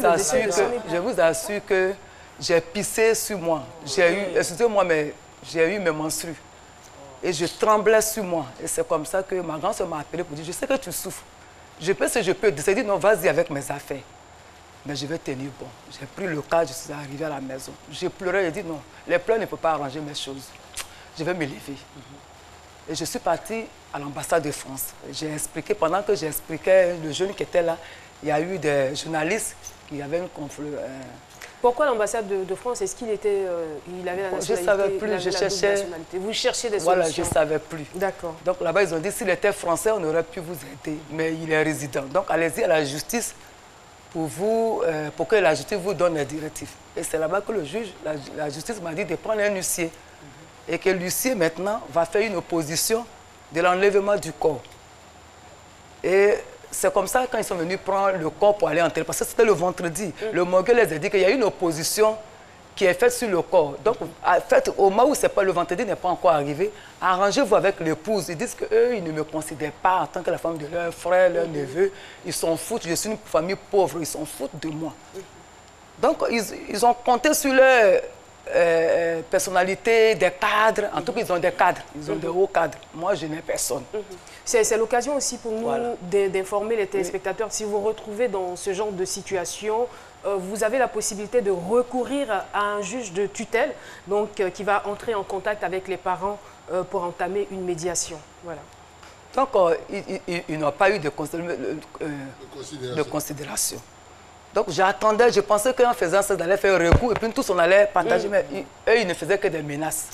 vous assure que j'ai pissé sur moi. J'ai eu, excusez-moi, mais j'ai eu mes menstrues. Et je tremblais sur moi. Et c'est comme ça que ma grand-soeur m'a appelé pour dire, je sais que tu souffres. Je peux, si je peux. Elle dit, non, vas-y avec mes affaires. Mais je vais tenir bon. J'ai pris le cas, je suis arrivée à la maison. J'ai pleuré, j'ai dit, non, les pleurs ne peuvent pas arranger mes choses. Je vais me lever. Et je suis partie à l'ambassade de France. J'ai expliqué, pendant que j'expliquais le jeune qui était là, il y a eu des journalistes qui avaient une conflit. Pourquoi l'ambassade de France? Est-ce qu'il était, il avait la nationalité? Je ne savais plus, je cherchais. Vous cherchiez des solutions? Voilà, je ne savais plus. D'accord. Donc là-bas, ils ont dit, s'il était français, on aurait pu vous aider. Mais il est résident. Donc allez-y à la justice pour que la justice vous donne les directives. Et c'est là-bas que le juge, la justice m'a dit de prendre un huissier. Et que l'huissier, maintenant, va faire une opposition de l'enlèvement du corps. Et c'est comme ça, quand ils sont venus prendre le corps pour aller enterrer, parce que c'était le vendredi, le morgue les a dit qu'il y a une opposition qui est faite sur le corps. Donc, au moment où le vendredi n'est pas encore arrivé, arrangez-vous avec l'épouse. Ils disent qu'eux, ils ne me considèrent pas en tant que la femme de leur frère, leur neveu. Ils s'en foutent, je suis une famille pauvre, ils s'en foutent de moi. Donc, ils ont compté sur leur personnalité, des cadres. En tout cas, ils ont des cadres, ils ont des hauts cadres. Moi, je n'ai personne. C'est l'occasion aussi pour nous d'informer les téléspectateurs. Si vous vous retrouvez dans ce genre de situation, vous avez la possibilité de recourir à un juge de tutelle donc, qui va entrer en contact avec les parents pour entamer une médiation. Voilà. Donc, ils n'ont pas eu de considération. Donc, j'attendais, je pensais qu'en faisant ça, ils allaient faire un recours et puis tous on allait partager. Mais eux, ils ne faisaient que des menaces.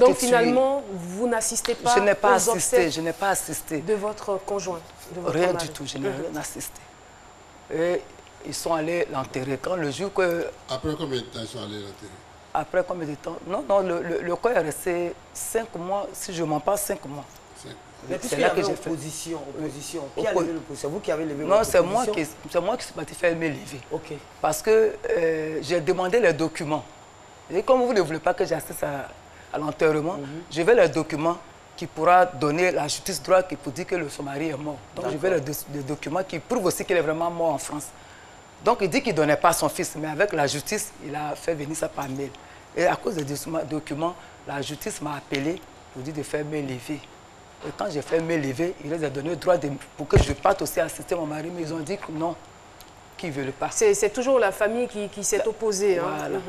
Donc, finalement, vous n'assistez pas je n'ai pas assisté, je n'ai pas assisté. De votre conjoint, de votre rien mari. Du tout, je n'ai rien assisté. Et ils sont allés l'enterrer. Quand le jour que... Après combien de temps ils sont allés l'enterrer? Après combien de temps? Non, non, le corps est resté 5 mois, si je ne mens pas, 5 mois. C'est là que j'ai fait opposition. C'est vous qui avez levé votre opposition? Non, c'est moi qui suis parti faire me lever. Ok. Parce que j'ai demandé les documents. Et comme vous ne voulez pas que j'assiste à l'enterrement, je veux les documents qui pourra donner la justice droit qui pour dire que son mari est mort. Donc je veux les documents qui prouvent aussi qu'il est vraiment mort en France. Donc il dit qu'il ne donnait pas son fils, mais avec la justice, il a fait venir ça par mail. Et à cause des documents, la justice m'a appelé pour dire de faire me lever. Et quand j'ai fait me lever, il les a donné le droit pour que je parte aussi assister mon mari, mais ils ont dit que non, qu'ils ne veulent pas. C'est toujours la famille qui s'est opposée. Voilà.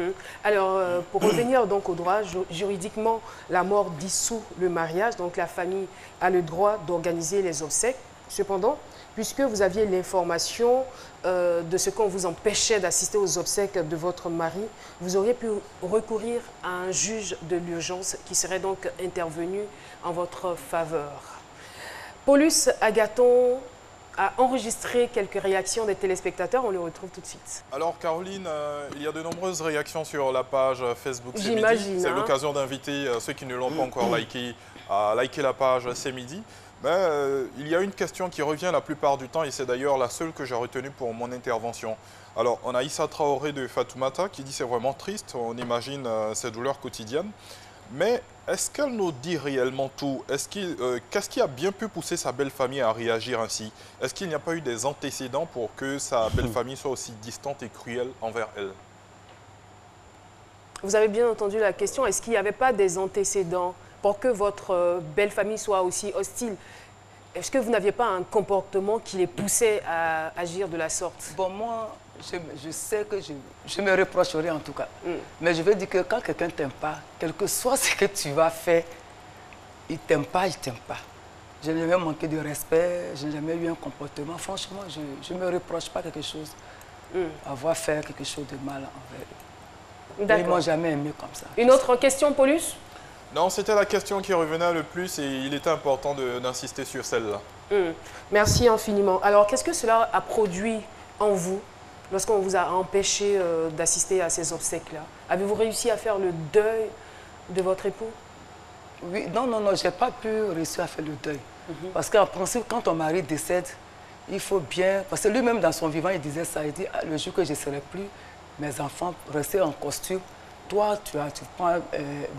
Alors, pour revenir donc au droit, juridiquement, la mort dissout le mariage, donc la famille a le droit d'organiser les obsèques. Cependant, puisque vous aviez l'information de ce qu'on vous empêchait d'assister aux obsèques de votre mari, vous auriez pu recourir à un juge de l'urgence qui serait donc intervenu en votre faveur. Paulus Agathon a enregistré quelques réactions des téléspectateurs. On le retrouve tout de suite. Alors Caroline, il y a de nombreuses réactions sur la page Facebook C'est Midi. C'est l'occasion d'inviter ceux qui ne l'ont pas encore liké à liker la page C'est Midi. Mais il y a une question qui revient la plupart du temps et c'est d'ailleurs la seule que j'ai retenue pour mon intervention. Alors on a Issa Traoré de Fatoumata qui dit c'est vraiment triste, on imagine ses douleurs quotidiennes. Mais est-ce qu'elle nous dit réellement tout? Qu'est-ce qui a bien pu pousser sa belle famille à réagir ainsi? Est-ce qu'il n'y a pas eu des antécédents pour que sa belle famille soit aussi distante et cruelle envers elle? Vous avez bien entendu la question. Est-ce qu'il n'y avait pas des antécédents pour que votre belle famille soit aussi hostile? Est-ce que vous n'aviez pas un comportement qui les poussait à agir de la sorte? Bon, moi, je sais que je me reprocherai en tout cas. Mais je veux dire que quand quelqu'un ne t'aime pas, quel que soit ce que tu vas faire, il ne t'aime pas, il ne t'aime pas. Je n'ai jamais manqué de respect, je n'ai jamais eu un comportement. Franchement, je ne me reproche pas quelque chose. Avoir fait quelque chose de mal envers eux. Ils ne m'ont jamais aimé comme ça. Une autre question, Paulus? Non, c'était la question qui revenait le plus et il était important d'insister sur celle-là. Merci infiniment. Alors, qu'est-ce que cela a produit en vous lorsqu'on vous a empêché d'assister à ces obsèques-là? Avez-vous réussi à faire le deuil de votre époux? Oui, non, je n'ai pas pu réussir à faire le deuil. Parce qu'en principe, quand ton mari décède, il faut bien... Parce que lui-même, dans son vivant, il disait ça. Il dit, le jour que je ne serai plus, mes enfants restaient en costume. Toi, tu prends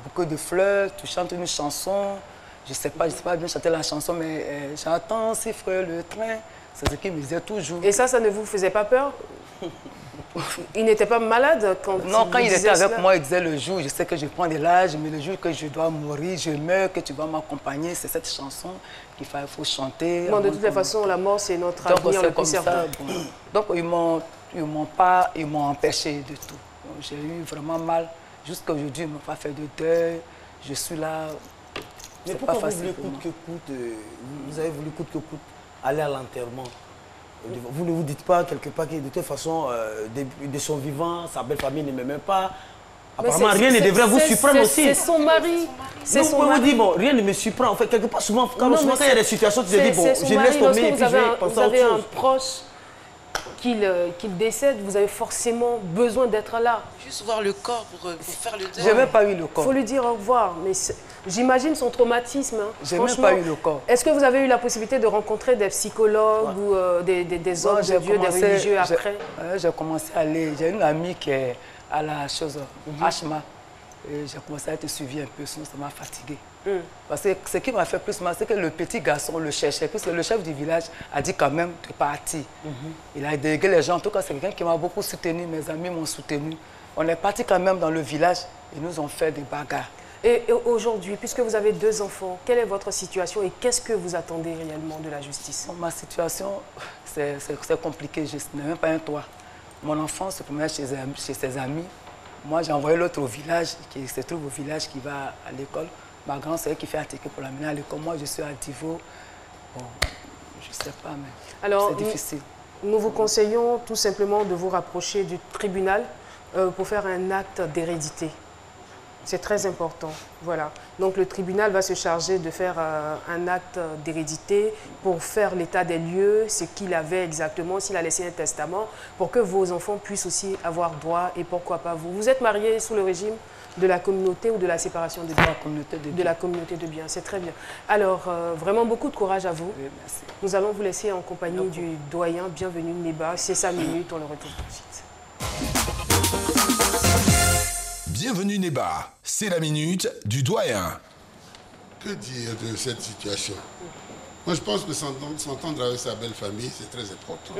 beaucoup de fleurs, tu chantes une chanson. Je ne sais pas bien chanter la chanson, mais j'entends siffler le train. C'est ce qu'il me disait toujours. Et ça ne vous faisait pas peur? Il n'était pas malade quand il était avec moi, il disait le jour, je sais que je prends de l'âge, mais le jour que je dois mourir, je meurs, que tu vas m'accompagner, c'est cette chanson qu'il faut chanter. Bon, de toutes les façons, la mort, c'est notre avenir le plus certain. Donc, ils m'ont empêché de tout. J'ai eu vraiment mal. Jusqu'à aujourd'hui, ils ne m'ont pas fait de deuil. Je suis là. Mais pourquoi vous voulez coûte que coûte, vous avez voulu coûte que coûte aller à l'enterrement? Vous ne vous dites pas quelque part que de toute façon, de son vivant, sa belle famille ne m'aimait pas. Apparemment, rien ne devrait vous surprendre aussi. C'est son mari. Vous pouvez vous dire, bon, rien ne me surprend. En fait, quelque part, souvent, quand il y a des situations, tu te dis, bon, je laisse tomber et puis je vais penser à autre chose. Vous avez un proche qu'il décède, vous avez forcément besoin d'être là. Juste voir le corps pour faire le deuil. Je n'ai même pas eu le corps. Il faut lui dire au revoir. Mais j'imagine son traumatisme. Je n'ai même pas eu le corps. Est-ce que vous avez eu la possibilité de rencontrer des psychologues ou des hommes de Dieu, des religieux après? J'ai commencé à aller. J'ai une amie qui est à la chose HMA. J'ai commencé à être suivi un peu, sinon ça m'a fatigué. Parce que ce qui m'a fait plus mal, c'est que le petit garçon le cherchait. Puisque le chef du village a dit quand même de partir. Il a délégué les gens. En tout cas, c'est quelqu'un qui m'a beaucoup soutenu. Mes amis m'ont soutenu. On est parti quand même dans le village. Ils nous ont fait des bagarres. Et aujourd'hui, puisque vous avez 2 enfants, quelle est votre situation et qu'est-ce que vous attendez réellement de la justice? Ma situation, c'est compliqué. Je n'ai même pas un toit. Mon enfant se promène chez ses amis. Moi, j'ai envoyé l'autre au village, qui se trouve au village, qui va à l'école. Ma grande sœur qui fait un ticket pour l'amener à l'école. Moi, je suis à Divo. Bon, je ne sais pas, mais c'est difficile. Nous vous conseillons tout simplement de vous rapprocher du tribunal pour faire un acte d'hérédité. C'est très important. Voilà. Donc le tribunal va se charger de faire un acte d'hérédité pour faire l'état des lieux, ce qu'il avait exactement, s'il a laissé un testament, pour que vos enfants puissent aussi avoir droit et pourquoi pas vous. Vous êtes mariés sous le régime de la communauté ou de la séparation des biens? De la communauté de biens, c'est très bien. Alors, vraiment beaucoup de courage à vous. Oui, merci. Nous allons vous laisser en compagnie du doyen. Bienvenue Neba. C'est 5 minutes, on le retrouve tout de suite. Bienvenue Neba, c'est la minute du doyen. Que dire de cette situation? Moi je pense que s'entendre avec sa belle famille, c'est très important.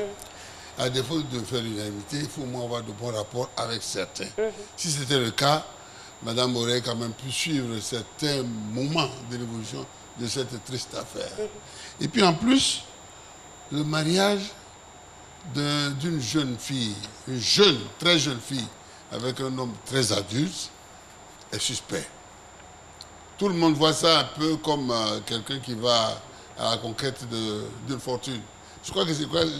À défaut de faire l'unanimité, il faut au moins avoir de bons rapports avec certains. Si c'était le cas, madame aurait quand même pu suivre certains moments de l'évolution de cette triste affaire. Et puis en plus, le mariage d'une jeune fille, une très jeune fille, avec un homme très adulte, est suspect. Tout le monde voit ça un peu comme quelqu'un qui va à la conquête d'une fortune. Je crois que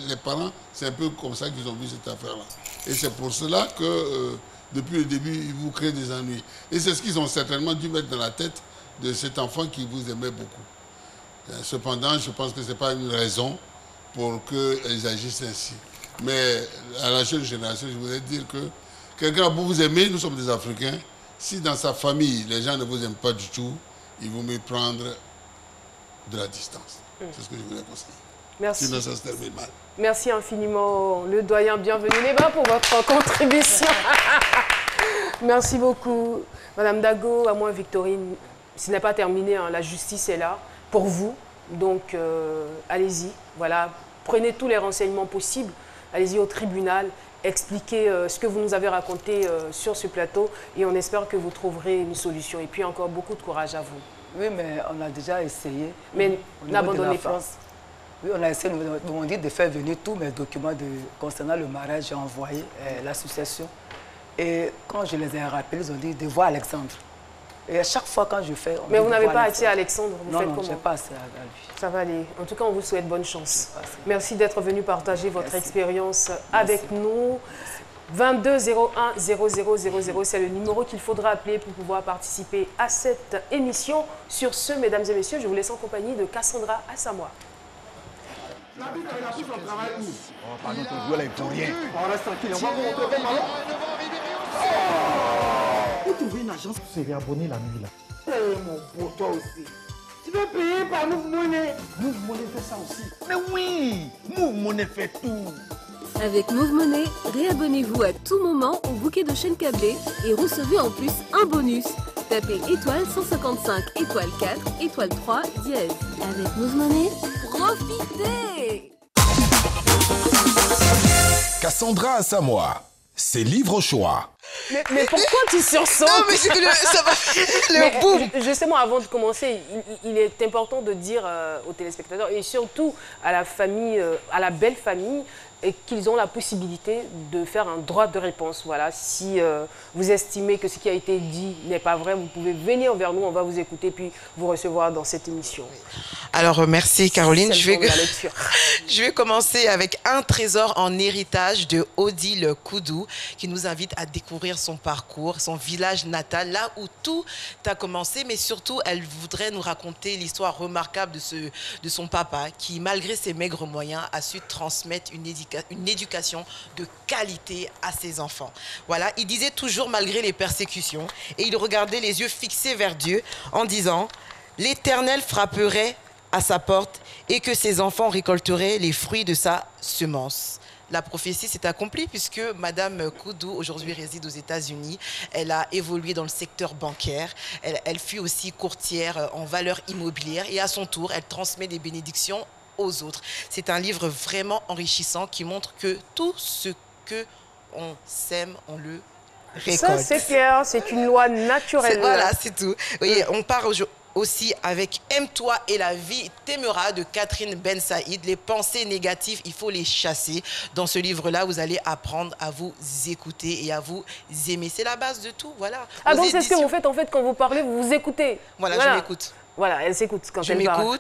les parents, c'est un peu comme ça qu'ils ont vu cette affaire-là. Et c'est pour cela que, depuis le début, ils vous créent des ennuis. Et c'est ce qu'ils ont certainement dû mettre dans la tête de cet enfant qui vous aimait beaucoup. Cependant, je pense que ce n'est pas une raison pour qu'ils agissent ainsi. Mais à la jeune génération, je voudrais dire que quelqu'un a beau vous aimer, nous sommes des Africains. Si dans sa famille, les gens ne vous aiment pas du tout, il vaut mieux prendre de la distance. C'est ce que je voulais conseiller. Merci. Sinon, ça se termine mal. Merci infiniment, le doyen. Bienvenue, Neba, pour votre contribution. Merci beaucoup. Madame Dago, à moi, Victorine, ce n'est pas terminé. Hein. La justice est là pour vous. Donc, allez-y. Voilà. Prenez tous les renseignements possibles. Allez-y au tribunal. Expliquez ce que vous nous avez raconté sur ce plateau et on espère que vous trouverez une solution. Et puis encore beaucoup de courage à vous. Oui, mais on a déjà essayé. Mais n'abandonnez pas. Oui, on a essayé de faire venir tous mes documents concernant le mariage. J'ai envoyé l'association. Et quand je les ai rappelés, ils ont dit de voir Alexandre. Et à chaque fois quand je fais... Mais vous n'avez pas accès à Alexandre, vous faites comment? Non, je n'ai pas accès à lui. Ça va aller. En tout cas, on vous souhaite bonne chance. Merci d'être venu partager votre expérience avec nous. 22 01 00 00, c'est le numéro qu'il faudra appeler pour pouvoir participer à cette émission. Sur ce, mesdames et messieurs, je vous laisse en compagnie de Cassandra Assamoah. La vie, elle a pris son travail où? Oh, pardon, ton joueur là, il pour rien. On reste tranquille, on va vous montrer comment. Où trouver une agence pour se réabonner la nuit là? Mon pour toi aussi. Tu veux payer par Move Money? Move Money fait ça aussi. Mais oui, Move Money fait tout. Avec Move Money, réabonnez-vous à tout moment au bouquet de chaînes câblées et recevez en plus un bonus. Tapez étoile 155, étoile 4, étoile 3, dièse. Avec Move Money, profitez! Cassandra Assamoah, ses livres au choix. Mais pourquoi tu sursautes? Non, mais c'est que ça va le boum. Justement, avant de commencer, il est important de dire aux téléspectateurs et surtout à la famille, à la belle famille, et qu'ils ont la possibilité de faire un droit de réponse. Voilà, si vous estimez que ce qui a été dit n'est pas vrai, vous pouvez venir vers nous, on va vous écouter puis vous recevoir dans cette émission. Alors, merci Caroline. Je vais commencer avec un trésor en héritage de Odile Koudou qui nous invite à découvrir son parcours, son village natal, là où tout a commencé, mais surtout, elle voudrait nous raconter l'histoire remarquable de son papa qui, malgré ses maigres moyens, a su transmettre une éducation de qualité à ses enfants. Voilà, il disait toujours malgré les persécutions et il regardait les yeux fixés vers Dieu en disant « L'Éternel frapperait à sa porte et que ses enfants récolteraient les fruits de sa semence. » La prophétie s'est accomplie puisque Madame Koudou aujourd'hui réside aux États-Unis. Elle a évolué dans le secteur bancaire. Elle fut aussi courtière en valeurs immobilières et à son tour, elle transmet des bénédictions aux autres. C'est un livre vraiment enrichissant qui montre que tout ce que on sème, on le récolte. Ça, c'est clair, c'est une loi naturelle. Voilà, c'est tout. Oui, on part aussi avec « Aime-toi et la vie t'aimera » de Catherine Ben Saïd. Les pensées négatives, il faut les chasser. Dans ce livre-là, vous allez apprendre à vous écouter et à vous aimer. C'est la base de tout, voilà. Ah, donc c'est ce que vous faites en fait quand vous parlez, vous vous écoutez. Voilà. Je m'écoute. Voilà, elle s'écoute quand elle parle.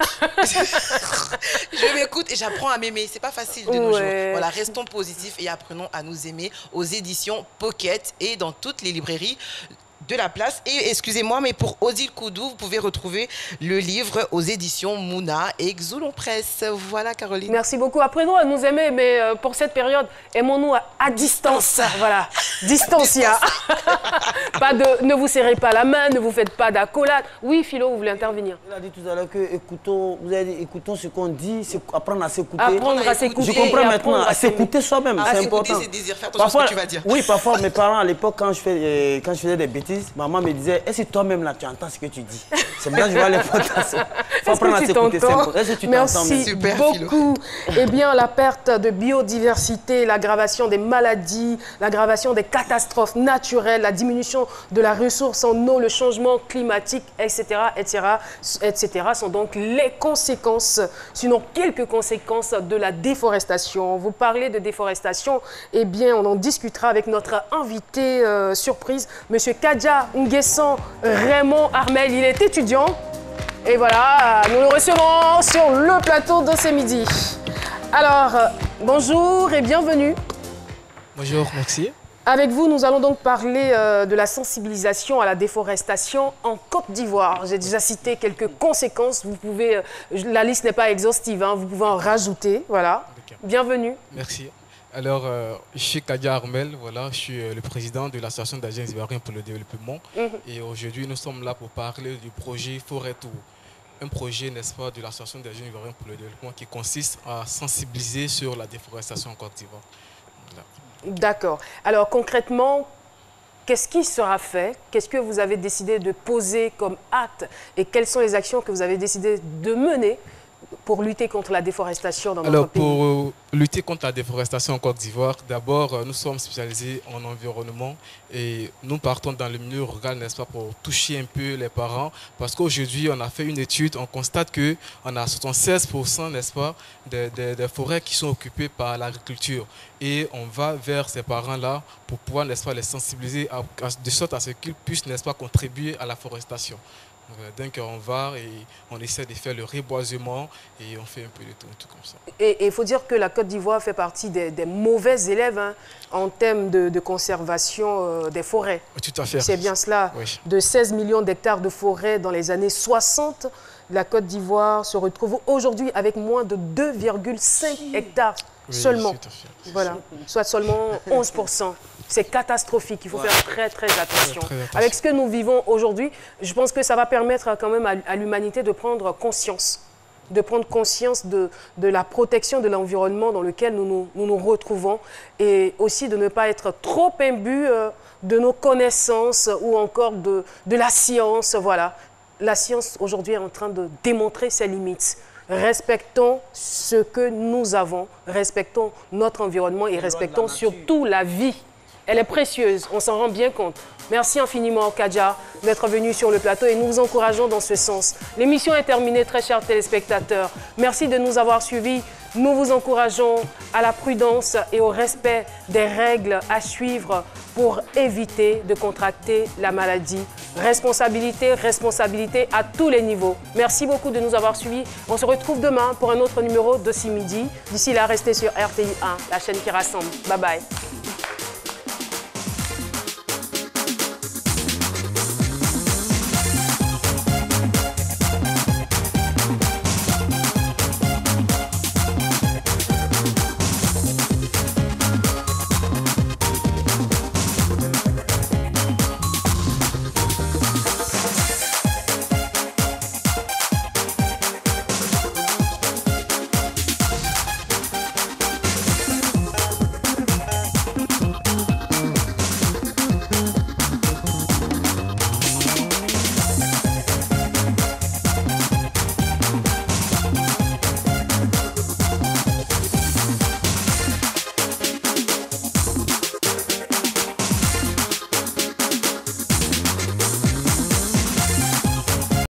Je m'écoute et j'apprends à m'aimer. C'est pas facile de nos jours. Voilà, restons positifs et apprenons à nous aimer aux éditions Pocket et dans toutes les librairies de la place. Et excusez-moi, mais pour Odile Koudou, vous pouvez retrouver le livre aux éditions Mouna et Xoulon Presse. Voilà, Caroline. Merci beaucoup. Apprenons à nous aimer, mais pour cette période, aimons-nous à distance. Voilà, distancia. Ne vous serrez pas la main, ne vous faites pas d'accolade. Oui, Philo, vous voulez intervenir? Il a dit tout à l'heure que vous avez dit, écoutons ce qu'on dit, c'est apprendre à s'écouter. Apprendre à s'écouter. Je comprends maintenant, à s'écouter soi-même, c'est important. C'est désir. Fais attention à ce que tu vas dire. Oui, parfois, mes parents, à l'époque, quand je faisais des bêtises, maman me disait, est-ce que toi-même là tu entends ce que tu dis? C'est maintenant que je vois l'importance. Il faut apprendre à s'écouter. Est-ce que tu t'entends? Merci beaucoup. Eh bien, la perte de biodiversité, l'aggravation des maladies, l'aggravation des catastrophes naturelles, la diminution de la ressource en eau, le changement climatique, etc., sont donc les conséquences, sinon quelques conséquences de la déforestation. Vous parlez de déforestation, eh bien, on en discutera avec notre invité surprise, Monsieur Kadja Nguessan Raymond Armel. Il est étudiant et voilà, nous le recevons sur le plateau de ce midi. Alors, bonjour et bienvenue. Bonjour, merci. Avec vous, nous allons donc parler de la sensibilisation à la déforestation en Côte d'Ivoire. J'ai déjà cité quelques conséquences. Vous pouvez, la liste n'est pas exhaustive, hein, vous pouvez en rajouter. Voilà. Bienvenue. Merci. Alors, je suis Kadja Armel, voilà, je suis le président de l'Association d'agents ivoiriens pour le développement. Et aujourd'hui, nous sommes là pour parler du projet Forêt Tour. Un projet, n'est-ce pas, de l'Association d'agents ivoiriens pour le développement qui consiste à sensibiliser sur la déforestation en Côte d'Ivoire. Voilà. D'accord. Alors, concrètement, qu'est-ce qui sera fait? Qu'est-ce que vous avez décidé de poser comme acte? Et quelles sont les actions que vous avez décidé de mener pour lutter contre la déforestation dans notre pays? Pour lutter contre la déforestation en Côte d'Ivoire, d'abord, nous sommes spécialisés en environnement et nous partons dans le milieu rural, n'est-ce pas, pour toucher un peu les parents. Parce qu'aujourd'hui, on a fait une étude, on constate qu'on a 76%, n'est-ce pas, des forêts qui sont occupées par l'agriculture. Et on va vers ces parents-là pour pouvoir, n'est-ce pas, les sensibiliser de sorte à ce qu'ils puissent, n'est-ce pas, contribuer à la forestation. Donc on va et on essaie de faire le reboisement et on fait un peu de tout comme ça. Et il faut dire que la Côte d'Ivoire fait partie des mauvais élèves en termes de conservation des forêts. Tout à fait. C'est bien cela. Oui. De 16 millions d'hectares de forêts dans les années 60, la Côte d'Ivoire se retrouve aujourd'hui avec moins de 2,5 hectares seulement. Tout à fait. Voilà, soit seulement 11%. C'est catastrophique, il faut faire très attention. Avec ce que nous vivons aujourd'hui, je pense que ça va permettre quand même à l'humanité de prendre conscience. De la protection de l'environnement dans lequel nous nous retrouvons et aussi de ne pas être trop imbus de nos connaissances ou encore de la science. Voilà. La science aujourd'hui est en train de démontrer ses limites. Respectons ce que nous avons, respectons notre environnement et respectons surtout la vie. Elle est précieuse, on s'en rend bien compte. Merci infiniment, Kadja, d'être venu sur le plateau et nous vous encourageons dans ce sens. L'émission est terminée, très chers téléspectateurs. Merci de nous avoir suivis. Nous vous encourageons à la prudence et au respect des règles à suivre pour éviter de contracter la maladie. Responsabilité à tous les niveaux. Merci beaucoup de nous avoir suivis. On se retrouve demain pour un autre numéro de 6 midi. D'ici là, restez sur RTI 1, la chaîne qui rassemble. Bye bye.